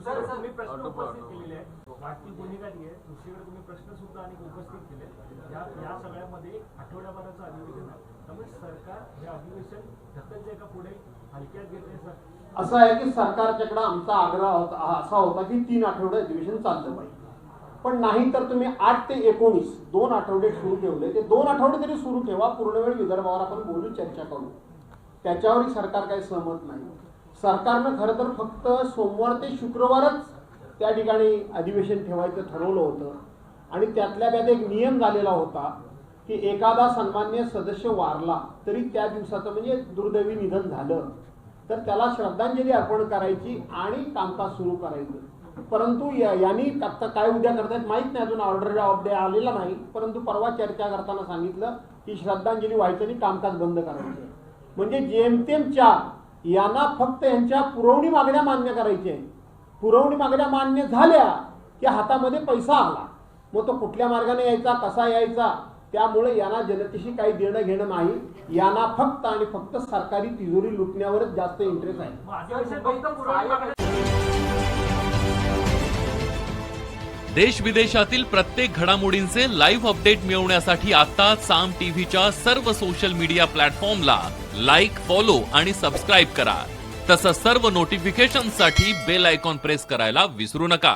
दुसरं तुम्ही प्रश्न उपस्थित केलेले आहे, वाढती गुन्हेगारी आहे, दुसरीकडे तुम्ही प्रश्न सुद्धा आणि उपस्थित केले. या सगळ्यामध्ये आठवड्याभराचं अधिवेशन आहे, त्यामुळे सरकार हे अधिवेशन ढकलते का पुढे हलक्यात घेते? सर असं आहे की सरकारच्याकडे आमचा आग्रह असा होता की 3 आठवडे अधिवेशन चाललं पाहिजे, पण नाही तर तुम्ही 8 ते 19 2 आठवडे सुरू ठेवले. ते 2 आठवडे तरी सुरू ठेवा, पूर्ण वेळ विदर्भावर आपण बोलू, चर्चा करू. त्याच्यावरही सरकार काही सहमत नाही. सरकारनं खरं तर फक्त सोमवार ते शुक्रवारच त्या ठिकाणी अधिवेशन ठेवायचं ठरवलं होतं आणि त्यातल्या त्यात एक नियम झालेला होता की एखादा सन्मान्य सदस्य वारला तरी त्या दिवसाचं म्हणजे दुर्दैवी निधन झालं तर त्याला श्रद्धांजली अर्पण करायची आणि कामकाज सुरू करायचं. परंतु यांनी आता काय उद्या करतायत माहित नाही, अजून ऑर्डर ऑफ डे आलेला नाही, परंतु परवा चर्चा करताना सांगितलं की श्रद्धांजली व्हायचं आणि कामकाज बंद करायचं. म्हणजे जेमतेम 4 यांना फक्त यांच्या पुरवणी मागण्या मान्य करायच्या. पुरवणी मागण्या मान्य झाल्या की हातामध्ये पैसा आला, मग तो कुठल्या मार्गाने यायचा, कसा यायचा, त्यामुळे यांना जनतेशी काही देणं घेणं नाही. यांना फक्त आणि फक्त सरकारी तिजोरी लुटण्यावरच जास्त इंटरेस्ट आहे. देश विदेशातील प्रत्येक घडामोडींचे लाईव्ह अपडेट मिळवण्यासाठी आता साम टीव्हीच्या सर्व सोशल मीडिया प्लॅटफॉर्मला लाईक, फॉलो आणि सबस्क्राईब करा. तसंच सर्व नोटिफिकेशनसाठी बेल आयकॉन प्रेस करायला विसरू नका.